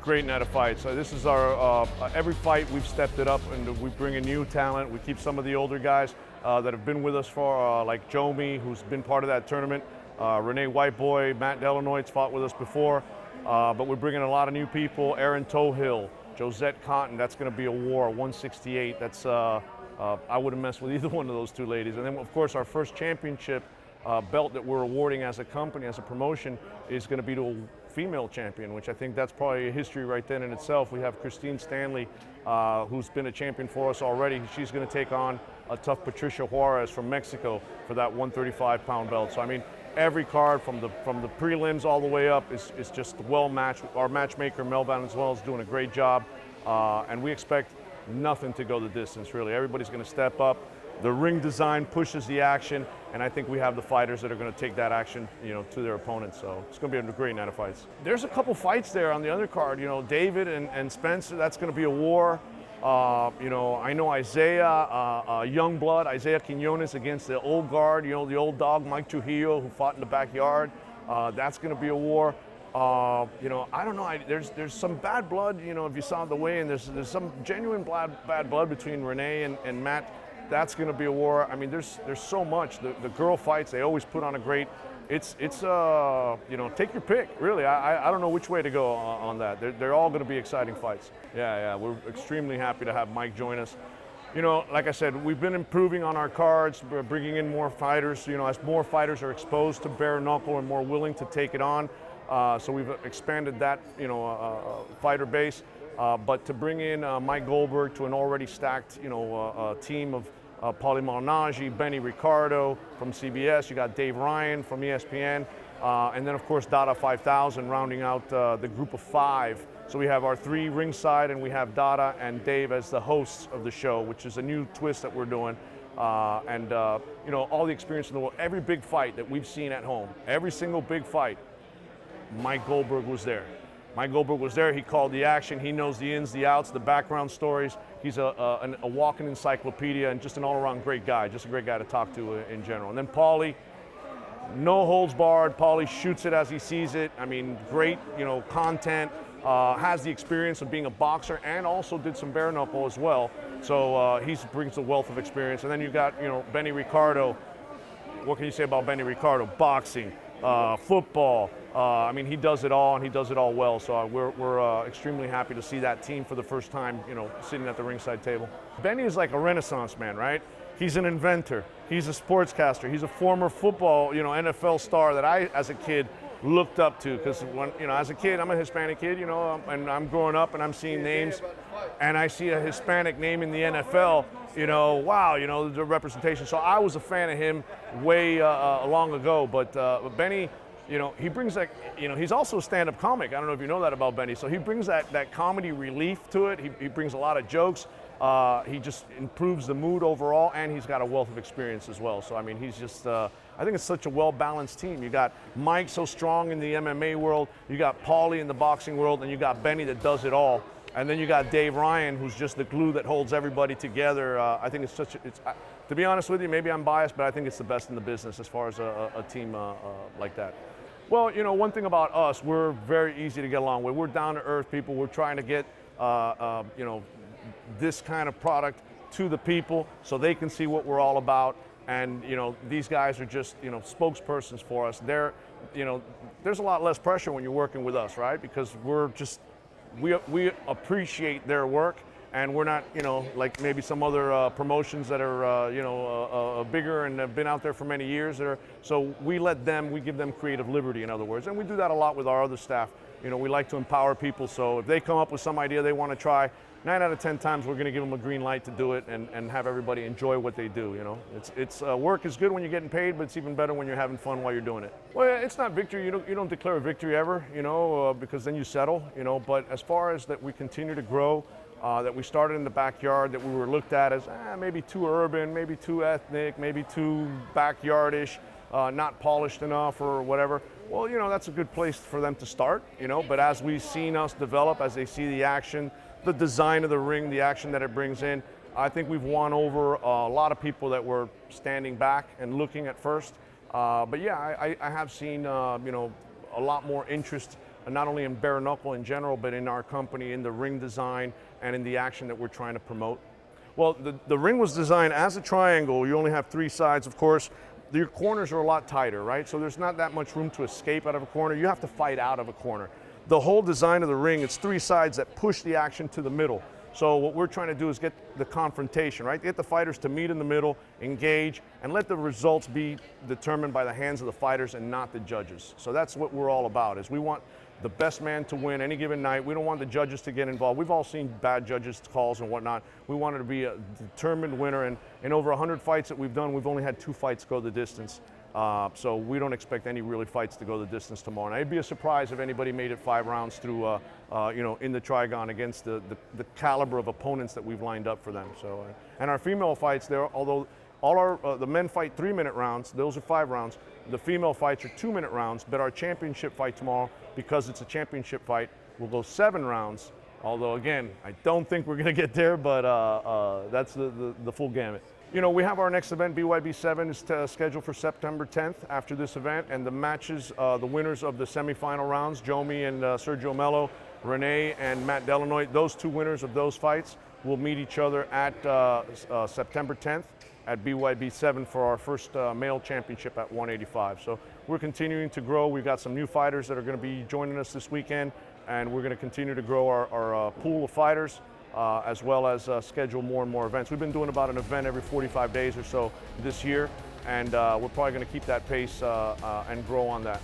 great night of fights. This is our, every fight we've stepped it up and we bring in new talent. We keep some of the older guys that have been with us for, like Jomi, who's been part of that tournament. Renee Whiteboy, Matt Delanoit's fought with us before. But we're bringing a lot of new people. Erin Tohill, Josette Cotton, that's going to be a war, 168. That's, I wouldn't mess with either one of those two ladies. And then, of course, our first championship belt that we're awarding as a company, as a promotion, is going to be to a female champion, which I think that's probably a history right then in itself. We have Christine Stanley, who's been a champion for us already. She's going to take on a tough Patricia Juarez from Mexico for that 135-pound belt. So, I mean, every card from the prelims all the way up is just well matched. Our matchmaker, Mel Valenzuela, is doing a great job, and we expect nothing to go the distance, really. Everybody's going to step up. The ring design pushes the action, and I think we have the fighters that are going to take that action, you know, to their opponents. So it's going to be a great night of fights. There's a couple fights there on the undercard. You know, David and Spencer, that's going to be a war. You know, I know Isaiah, young blood, Isaiah Quinones against the old guard, you know, the old dog, Mike Trujillo, who fought in the backyard. That's going to be a war. You know, I don't know, there's some bad blood, you know, if you saw the weigh-in, there's some genuine bad blood between Renee and Matt. That's going to be a war. I mean, there's so much. The girl fights, they always put on a great, it's you know, take your pick, really. I don't know which way to go on that. They're all going to be exciting fights. Yeah, we're extremely happy to have Mike join us. You know, like I said, we've been improving on our cards, we're bringing in more fighters. You know, as more fighters are exposed to bare knuckle and more willing to take it on. So we've expanded that, you know, fighter base. But to bring in Mike Goldberg to an already stacked, you know, team of Paulie Malignaggi, Benny Ricardo from CBS, you got Dave Ryan from ESPN, and then of course Dada 5000 rounding out the group of 5. So we have our 3 ringside, and we have Dada and Dave as the hosts of the show, which is a new twist that we're doing. And you know, all the experience in the world, every big fight that we've seen at home, every single big fight, Mike Goldberg was there. Mike Goldberg was there. He called the action. He knows the ins, the outs, the background stories. He's a walking encyclopedia and just an all-around great guy, just a great guy to talk to in general. And then Paulie, no holds barred. Paulie shoots it as he sees it. I mean, great, you know, content. Has the experience of being a boxer and also did some bare knuckle as well. So he brings a wealth of experience. And then you got, you know, Benny Ricardo. What can you say about Benny Ricardo? Boxing, football. I mean, he does it all, and he does it all well. So we're extremely happy to see that team for the first time, you know, sitting at the ringside table. Benny is like a Renaissance man, right? He's an inventor. He's a sportscaster. He's a former football, you know, NFL star that I, as a kid, looked up to. Because when, you know, as a kid, I'm a Hispanic kid, you know, and I'm growing up and I'm seeing names, and I see a Hispanic name in the NFL. You know, wow, you know, the representation. So I was a fan of him way long ago. But Benny, you know, he brings that, you know, he's also a stand-up comic. I don't know if you know that about Benny. So he brings that comedy relief to it. He brings a lot of jokes. He just improves the mood overall, and he's got a wealth of experience as well. So, I mean, he's just, I think it's such a well-balanced team. You got Mike so strong in the MMA world, you got Paulie in the boxing world, and you got Benny that does it all. And then you got Dave Ryan, who's just the glue that holds everybody together. I think it's to be honest with you, maybe I'm biased, but I think it's the best in the business as far as a team like that. Well, you know, one thing about us, we're very easy to get along with. We're down-to-earth people. We're trying to get, you know, this kind of product to the people so they can see what we're all about. And, you know, these guys are just, you know, spokespersons for us. They're, you know, there's a lot less pressure when you're working with us, right? Because we're just, we appreciate their work, and we're not, you know, like maybe some other promotions that are, you know, bigger and have been out there for many years. So we give them creative liberty, in other words. And we do that a lot with our other staff. You know, we like to empower people, so if they come up with some idea they want to try, 9 out of 10 times we're going to give them a green light to do it and have everybody enjoy what they do, you know. It's work is good when you're getting paid, but it's even better when you're having fun while you're doing it. Well, it's not victory. You don't declare a victory ever, you know, because then you settle, you know. But as far as that we continue to grow, that we started in the backyard, that we were looked at as maybe too urban, maybe too ethnic, maybe too backyardish, not polished enough or whatever. Well, you know, that's a good place for them to start, you know. But as we've seen us develop, as they see the action, the design of the ring, the action that it brings in, I think we've won over a lot of people that were standing back and looking at first. But yeah, I have seen, you know, a lot more interest not only in bare knuckle in general, but in our company, in the ring design, and in the action that we're trying to promote. Well, the ring was designed as a triangle. You only have 3 sides, of course. Your corners are a lot tighter, right? So there's not that much room to escape out of a corner. You have to fight out of a corner. The whole design of the ring, it's 3 sides that push the action to the middle. So what we're trying to do is get the confrontation, right? Get the fighters to meet in the middle, engage, and let the results be determined by the hands of the fighters and not the judges. So that's what we're all about, is we want the best man to win any given night. We don't want the judges to get involved. We've all seen bad judges' calls and whatnot. We want it to be a determined winner, and in over 100 fights that we've done, we've only had 2 fights go the distance. So we don't expect any really fights to go the distance tomorrow night. It'd be a surprise if anybody made it 5 rounds through, in the Trigon against the caliber of opponents that we've lined up for them. So, and our female fights, although the men fight 3-minute rounds, those are 5 rounds. The female fights are 2-minute rounds, but our championship fight tomorrow, because it's a championship fight, will go 7 rounds. Although again, I don't think we're going to get there, but that's the full gamut. You know, we have our next event, BYB 7, is scheduled for September 10th after this event, and the matches, the winners of the semifinal rounds, Jomi and Sergio Mello, Rene and Matt Delanoy, those 2 winners of those fights will meet each other at September 10th at BYB 7 for our first male championship at 185. So we're continuing to grow. We've got some new fighters that are going to be joining us this weekend, and we're going to continue to grow our pool of fighters. As well as schedule more and more events. We've been doing about an event every 45 days or so this year, and we're probably going to keep that pace and grow on that.